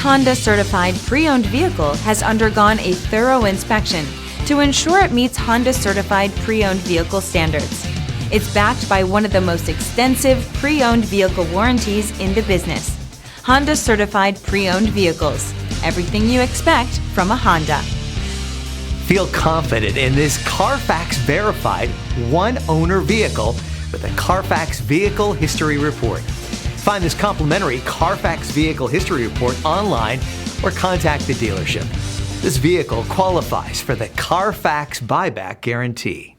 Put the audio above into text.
Honda certified pre-owned vehicle has undergone a thorough inspection to ensure it meets Honda certified pre-owned vehicle standards. It's backed by one of the most extensive pre-owned vehicle warranties in the business. Honda certified pre-owned vehicles. Everything you expect from a Honda. Feel confident in this CARFAX verified one-owner vehicle with a CARFAX Vehicle History Report. Find this complimentary CARFAX Vehicle History Report online or contact the dealership. This vehicle qualifies for the CARFAX buyback guarantee.